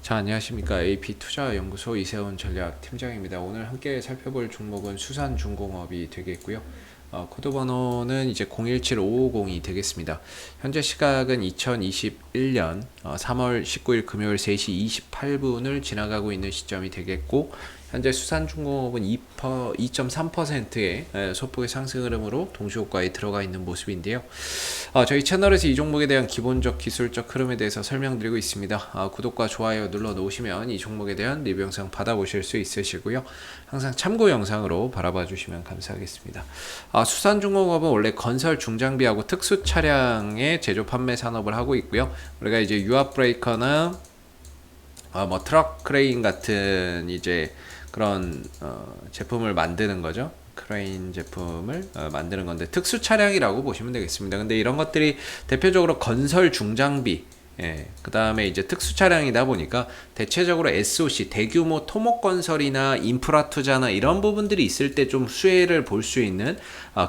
자, 안녕하십니까. AP투자연구소 이세훈 전략팀장입니다. 오늘 함께 살펴볼 종목은 수산중공업이 되겠고요. 코드 번호는 이제 017550이 되겠습니다. 현재 시각은 2021년 3월 19일 금요일 3시 28분을 지나가고 있는 시점이 되겠고, 현재 수산중공업은 2.3%의 소폭의 상승 흐름으로 동시호가에 들어가 있는 모습인데요. 저희 채널에서 이 종목에 대한 기본적 기술적 흐름에 대해서 설명드리고 있습니다. 구독과 좋아요 눌러 놓으시면 이 종목에 대한 리뷰 영상 받아보실 수 있으시고요. 항상 참고 영상으로 바라봐 주시면 감사하겠습니다. 수산중공업은 원래 건설 중장비하고 특수 차량의 제조 판매 산업을 하고 있고요. 우리가 이제 유압 브레이커나 뭐 트럭 크레인 같은 이제 그런 제품을 만드는 거죠. 크레인 제품을 만드는 건데 특수 차량이라고 보시면 되겠습니다. 근데 이런 것들이 대표적으로 건설 중장비, 그 다음에 이제 특수 차량이다 보니까 대체적으로 SOC 대규모 토목 건설이나 인프라 투자나 이런 부분들이 있을 때 좀 수혜를 볼 수 있는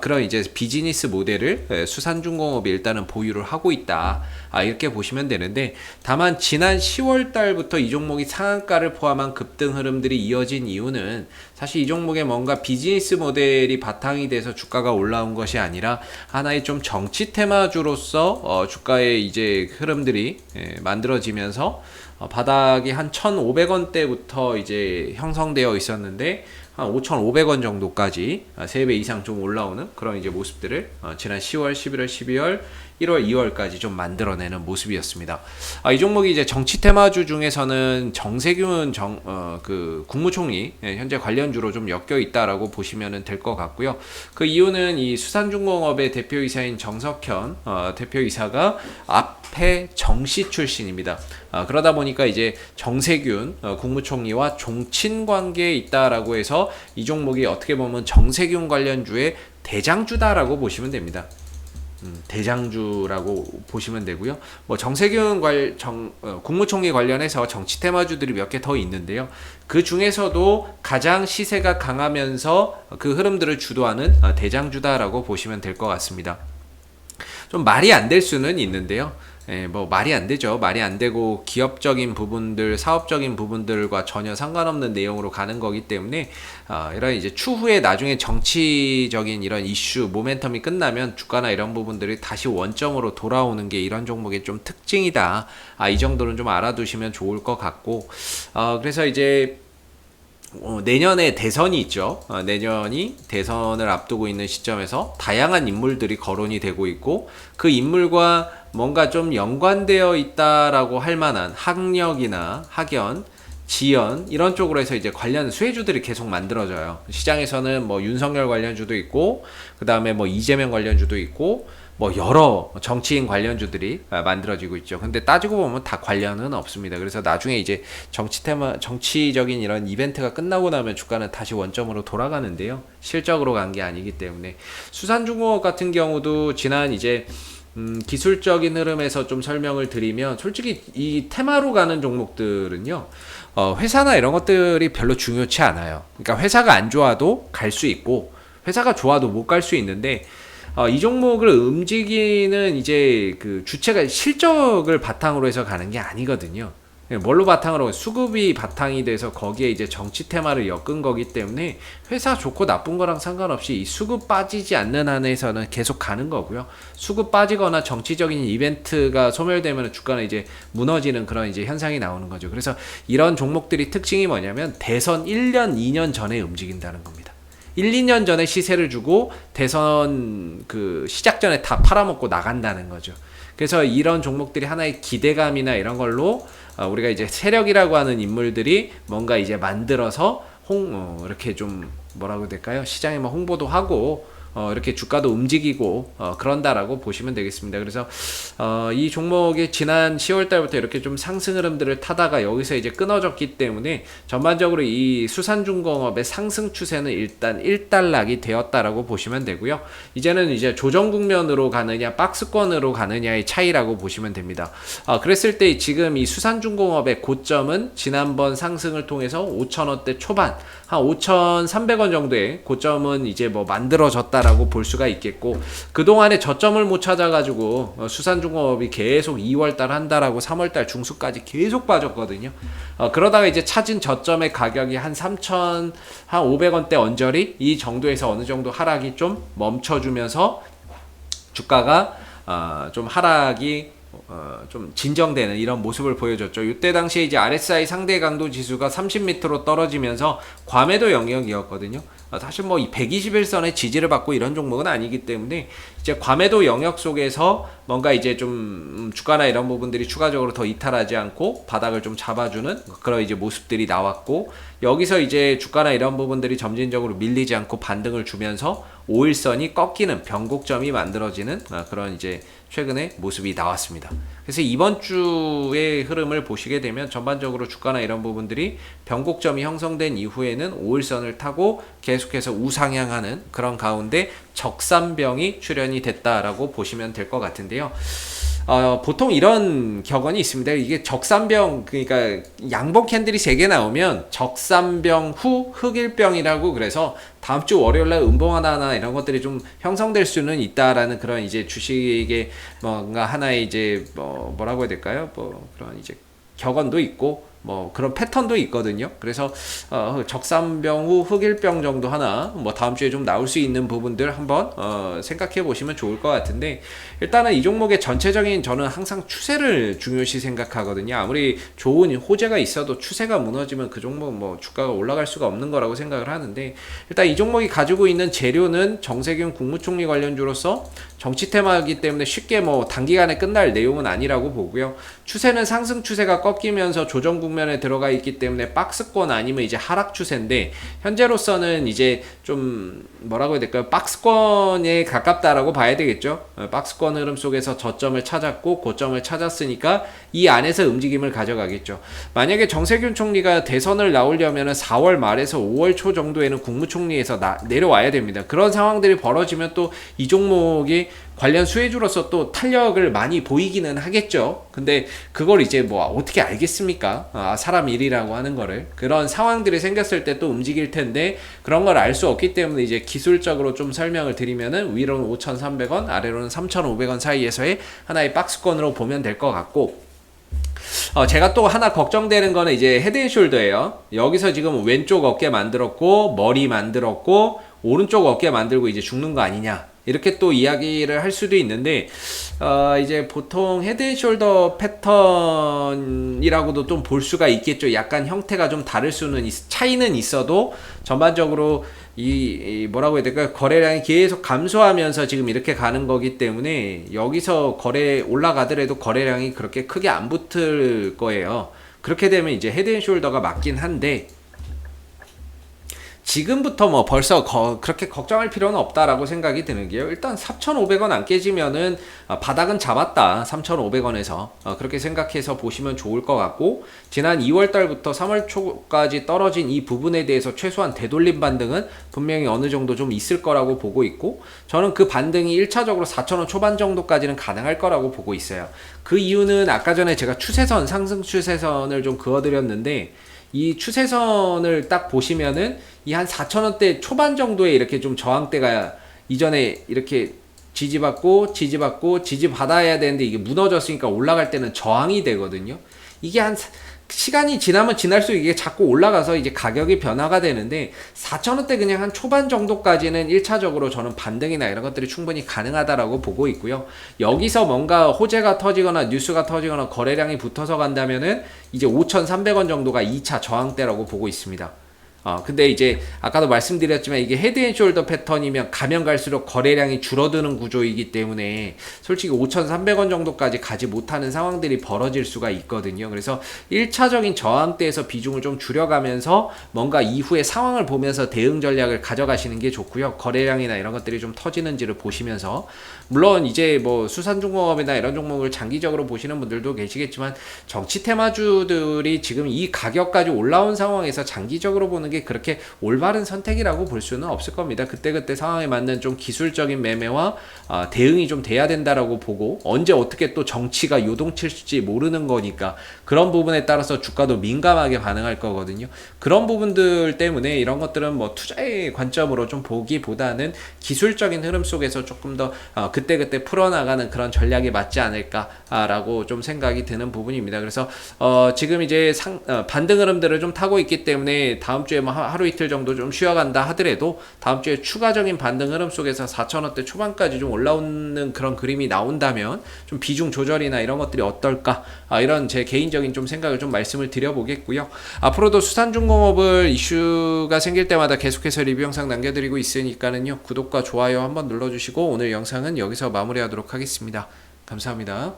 그런 이제 비즈니스 모델을 수산중공업이 일단은 보유를 하고 있다. 이렇게 보시면 되는데, 다만 지난 10월 달부터 이 종목이 상한가를 포함한 급등 흐름들이 이어진 이유는 사실 이 종목에 뭔가 비즈니스 모델이 바탕이 돼서 주가가 올라온 것이 아니라 하나의 좀 정치 테마주로서 주가의 이제 흐름들이 만들어지면서 바닥이 한 1,500원대부터 이제 형성되어 있었는데 한 5,500원 정도까지 3배 이상 좀 올라오는 그런 이제 모습들을 지난 10월, 11월, 12월, 1월, 2월까지 좀 만들어내는 모습이었습니다. 이 종목이 이제 정치 테마주 중에서는 정세균 그 국무총리 현재 관련주로 좀 엮여 있다라고 보시면 될 것 같고요. 그 이유는 이 수산중공업의 대표이사인 정석현 대표이사가 앞에 정시 출신입니다. 그러다 보니까 이제 정세균 국무총리와 종친 관계에 있다라고 해서 이 종목이 어떻게 보면 정세균 관련주의 대장주다라고 보시면 됩니다. 대장주라고 보시면 되고요. 뭐 정세균 국무총리 관련해서 정치 테마주들이 몇 개 더 있는데요. 그 중에서도 가장 시세가 강하면서 그 흐름들을 주도하는 대장주다라고 보시면 될 것 같습니다. 좀 말이 안 될 수는 있는데요. 뭐 말이 안 되죠. 말이 안 되고 기업적인 부분들, 사업적인 부분들과 전혀 상관없는 내용으로 가는 거기 때문에 이런 이제 추후에 나중에 정치적인 이런 이슈, 모멘텀이 끝나면 주가나 이런 부분들이 다시 원점으로 돌아오는 게 이런 종목의 좀 특징이다. 이 정도는 좀 알아두시면 좋을 것 같고, 그래서 이제 내년에 대선이 있죠. 내년이 대선을 앞두고 있는 시점에서 다양한 인물들이 거론이 되고 있고, 그 인물과 뭔가 좀 연관되어 있다라고 할 만한 학력이나 학연, 지연 이런 쪽으로 해서 이제 관련 수혜주들이 계속 만들어져요. 시장에서는 뭐 윤석열 관련주도 있고, 그 다음에 뭐 이재명 관련주도 있고, 뭐 여러 정치인 관련주들이 만들어지고 있죠. 근데 따지고 보면 다 관련은 없습니다. 그래서 나중에 이제 정치적인 이런 이벤트가 끝나고 나면 주가는 다시 원점으로 돌아가는데요. 실적으로 간 게 아니기 때문에 수산중공업 같은 경우도 지난 이제 기술적인 흐름에서 좀 설명을 드리면, 솔직히 이 테마로 가는 종목들은요, 회사나 이런 것들이 별로 중요치 않아요. 그러니까 회사가 안 좋아도 갈 수 있고, 회사가 좋아도 못 갈 수 있는데, 이 종목을 움직이는 이제 그 주체가 실적을 바탕으로 해서 가는 게 아니거든요. 뭘로 바탕으로, 수급이 바탕이 돼서 거기에 이제 정치 테마를 엮은 거기 때문에 회사 좋고 나쁜 거랑 상관없이 이 수급 빠지지 않는 한에서는 계속 가는 거고요. 수급 빠지거나 정치적인 이벤트가 소멸되면 주가는 이제 무너지는 그런 이제 현상이 나오는 거죠. 그래서 이런 종목들이 특징이 뭐냐면 대선 1년, 2년 전에 움직인다는 겁니다. 1, 2년 전에 시세를 주고 대선 그 시작 전에 다 팔아먹고 나간다는 거죠. 그래서 이런 종목들이 하나의 기대감이나 이런 걸로 우리가 이제 세력이라고 하는 인물들이 뭔가 이제 만들어서 이렇게 좀 뭐라고 해야 될까요? 시장에 뭐 홍보도 하고 이렇게 주가도 움직이고 그런다라고 보시면 되겠습니다. 그래서 이 종목이 지난 10월 달부터 이렇게 좀 상승 흐름들을 타다가 여기서 이제 끊어졌기 때문에 전반적으로 이 수산중공업의 상승 추세는 일단 일단락이 되었다라고 보시면 되고요. 이제는 이제 조정 국면으로 가느냐 박스권으로 가느냐의 차이라고 보시면 됩니다. 그랬을 때 지금 이 수산중공업의 고점은 지난번 상승을 통해서 5,000원대 초반, 한 5,300원 정도의 고점은 이제 뭐 만들어졌다 있다라고 볼 수가 있겠고, 그동안에 저점을 못 찾아가지고 수산중공업이 계속 2월달 한 달하고 3월달 중순까지 계속 빠졌거든요. 그러다가 이제 찾은 저점의 가격이 한 3,500원대 언저리 이 정도에서 어느 정도 하락이 좀 멈춰주면서 주가가 좀 하락이 좀 진정되는 이런 모습을 보여줬죠. 이때 당시에 이제 RSI 상대 강도 지수가 30m로 떨어지면서 과매도 영역이었거든요. 사실 뭐 이 121선의 지지를 받고 이런 종목은 아니기 때문에 이제 과매도 영역 속에서 뭔가 이제 좀 주가나 이런 부분들이 추가적으로 더 이탈하지 않고 바닥을 좀 잡아주는 그런 이제 모습들이 나왔고, 여기서 이제 주가나 이런 부분들이 점진적으로 밀리지 않고 반등을 주면서 5일선이 꺾이는 변곡점이 만들어지는 그런 이제 최근의 모습이 나왔습니다. 그래서 이번 주의 흐름을 보시게 되면 전반적으로 주가나 이런 부분들이 변곡점이 형성된 이후에는 5일선을 타고 계속해서 우상향하는 그런 가운데 적산병이 출현이 됐다라고 보시면 될 것 같은데요. 보통 이런 격언이 있습니다. 이게 적산병, 그러니까 양봉 캔들이 3개 나오면 적산병 후 흑일병이라고, 그래서 다음 주 월요일날 음봉 하나 이런 것들이 좀 형성될 수는 있다라는 그런 이제 주식의 뭔가 하나의 이제 뭐라고 해야 될까요? 뭐 그런 이제 격언도 있고 뭐 그런 패턴도 있거든요. 그래서 적산병 후 흑일병 정도 하나 뭐 다음 주에 좀 나올 수 있는 부분들 한번 생각해 보시면 좋을 것 같은데, 일단은 이 종목의 전체적인 저는 항상 추세를 중요시 생각하거든요. 아무리 좋은 호재가 있어도 추세가 무너지면 그 종목 뭐 주가가 올라갈 수가 없는 거라고 생각을 하는데, 일단 이 종목이 가지고 있는 재료는 정세균 국무총리 관련주로서 정치 테마이기 때문에 쉽게 뭐 단기간에 끝날 내용은 아니라고 보고요. 추세는 상승 추세가 꺾이면서 조정 국면에 들어가 있기 때문에 박스권 아니면 이제 하락 추세인데, 현재로서는 이제 좀 뭐라고 해야 될까요? 박스권에 가깝다라고 봐야 되겠죠. 박스권 흐름 속에서 저점을 찾았고 고점을 찾았으니까 이 안에서 움직임을 가져가겠죠. 만약에 정세균 총리가 대선을 나오려면 4월 말에서 5월 초 정도에는 국무총리에서 내려와야 됩니다. 그런 상황들이 벌어지면 또 이 종목이 관련 수혜주로서 또 탄력을 많이 보이기는 하겠죠. 근데 그걸 이제 뭐 어떻게 알겠습니까? 사람 일이라고 하는 거를. 그런 상황들이 생겼을 때 또 움직일 텐데 그런 걸 알 수 없기 때문에 이제 기술적으로 좀 설명을 드리면은 위로는 5,300원, 아래로는 3,500원 사이에서의 하나의 박스권으로 보면 될 것 같고, 제가 또 하나 걱정되는 거는 이제 헤드앤숄더예요. 여기서 지금 왼쪽 어깨 만들었고 머리 만들었고 오른쪽 어깨 만들고 이제 죽는 거 아니냐, 이렇게 또 이야기를 할 수도 있는데, 이제 보통 헤드앤숄더 패턴이라고도 좀 볼 수가 있겠죠. 약간 형태가 좀 다를 수는 차이는 있어도 전반적으로 이 뭐라고 해야 될까요? 거래량이 계속 감소하면서 지금 이렇게 가는 거기 때문에 여기서 거래 올라가더라도 거래량이 그렇게 크게 안 붙을 거예요. 그렇게 되면 이제 헤드앤숄더가 맞긴 한데, 지금부터 뭐 벌써 그렇게 걱정할 필요는 없다라고 생각이 드는 게요. 일단 3,500원 안 깨지면은 바닥은 잡았다. 3,500원에서 그렇게 생각해서 보시면 좋을 것 같고, 지난 2월 달부터 3월 초까지 떨어진 이 부분에 대해서 최소한 되돌림 반등은 분명히 어느 정도 좀 있을 거라고 보고 있고, 저는 그 반등이 1차적으로 4,000원 초반 정도까지는 가능할 거라고 보고 있어요. 그 이유는 아까 전에 제가 추세선, 상승 추세선을 좀 그어드렸는데, 이 추세선을 딱 보시면은 이 한 4,000원대 초반 정도에 이렇게 좀 저항대가 이전에 이렇게 지지받고 지지받아야 되는데 이게 무너졌으니까 올라갈 때는 저항이 되거든요. 이게 한 시간이 지나면 지날수록 이게 자꾸 올라가서 이제 가격이 변화가 되는데, 4,000원대 그냥 한 초반 정도까지는 1차적으로 저는 반등이나 이런 것들이 충분히 가능하다라고 보고 있고요. 여기서 뭔가 호재가 터지거나 뉴스가 터지거나 거래량이 붙어서 간다면은 이제 5,300원 정도가 2차 저항대라고 보고 있습니다. 근데 이제 아까도 말씀드렸지만 이게 헤드앤숄더 패턴이면 가면 갈수록 거래량이 줄어드는 구조이기 때문에 솔직히 5,300원 정도까지 가지 못하는 상황들이 벌어질 수가 있거든요. 그래서 1차적인 저항대에서 비중을 좀 줄여가면서 뭔가 이후의 상황을 보면서 대응 전략을 가져가시는 게 좋고요. 거래량이나 이런 것들이 좀 터지는지를 보시면서, 물론 이제 뭐 수산중공업이나 이런 종목을 장기적으로 보시는 분들도 계시겠지만 정치 테마주들이 지금 이 가격까지 올라온 상황에서 장기적으로 보는 게 게 그렇게 올바른 선택이라고 볼 수는 없을 겁니다. 그때그때 상황에 맞는 좀 기술적인 매매와 대응이 좀 돼야 된다라고 보고, 언제 어떻게 또 정치가 요동칠지 모르는 거니까 그런 부분에 따라서 주가도 민감하게 반응할 거거든요. 그런 부분들 때문에 이런 것들은 뭐 투자의 관점으로 좀 보기보다는 기술적인 흐름 속에서 조금 더 그때그때 풀어나가는 그런 전략이 맞지 않을까라고 좀 생각이 드는 부분입니다. 그래서 지금 이제 반등 흐름들을 좀 타고 있기 때문에 다음 주에 뭐 하루 이틀 정도 좀 쉬어간다 하더라도 다음 주에 추가적인 반등 흐름 속에서 4,000원대 초반까지 좀 올라오는 그런 그림이 나온다면 좀 비중 조절이나 이런 것들이 어떨까, 이런 제 개인적인 좀 생각을 좀 말씀을 드려보겠고요. 앞으로도 수산중공업을 이슈가 생길 때마다 계속해서 리뷰 영상 남겨드리고 있으니까는요, 구독과 좋아요 한번 눌러주시고 오늘 영상은 여기서 마무리하도록 하겠습니다. 감사합니다.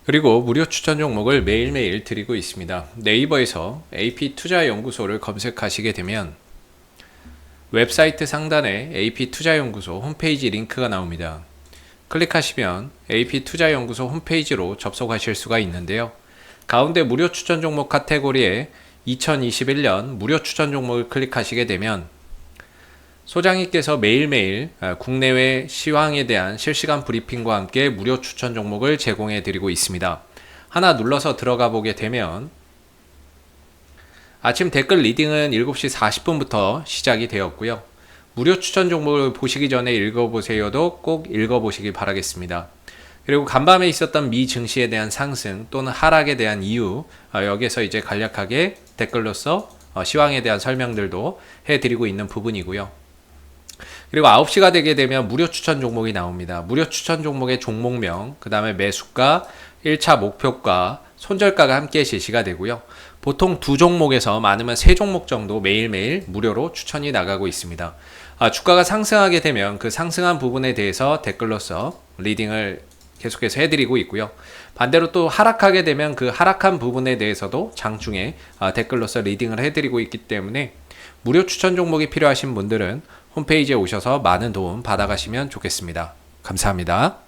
그리고 무료 추천 종목을 매일매일 드리고 있습니다. 네이버에서 AP투자연구소를 검색하시게 되면 웹사이트 상단에 AP투자연구소 홈페이지 링크가 나옵니다. 클릭하시면 AP투자연구소 홈페이지로 접속하실 수가 있는데요. 가운데 무료 추천 종목 카테고리에 2021년 무료 추천 종목을 클릭하시게 되면 소장님께서 매일매일 국내외 시황에 대한 실시간 브리핑과 함께 무료 추천 종목을 제공해 드리고 있습니다. 하나 눌러서 들어가 보게 되면 아침 댓글 리딩은 7시 40분부터 시작이 되었고요. 무료 추천 종목을 보시기 전에 읽어보세요도 꼭 읽어보시기 바라겠습니다. 그리고 간밤에 있었던 미 증시에 대한 상승 또는 하락에 대한 이유, 여기에서 이제 간략하게 댓글로서 시황에 대한 설명들도 해드리고 있는 부분이고요. 그리고 9시가 되게 되면 무료 추천 종목이 나옵니다. 무료 추천 종목의 종목명, 그 다음에 매수가, 1차 목표가, 손절가가 함께 실시가 되고요. 보통 2종목에서 많으면 3종목 정도 매일매일 무료로 추천이 나가고 있습니다. 주가가 상승하게 되면 그 상승한 부분에 대해서 댓글로서 리딩을 계속해서 해드리고 있고요. 반대로 또 하락하게 되면 그 하락한 부분에 대해서도 장중에 댓글로서 리딩을 해드리고 있기 때문에 무료 추천 종목이 필요하신 분들은 홈페이지에 오셔서 많은 도움 받아가시면 좋겠습니다. 감사합니다.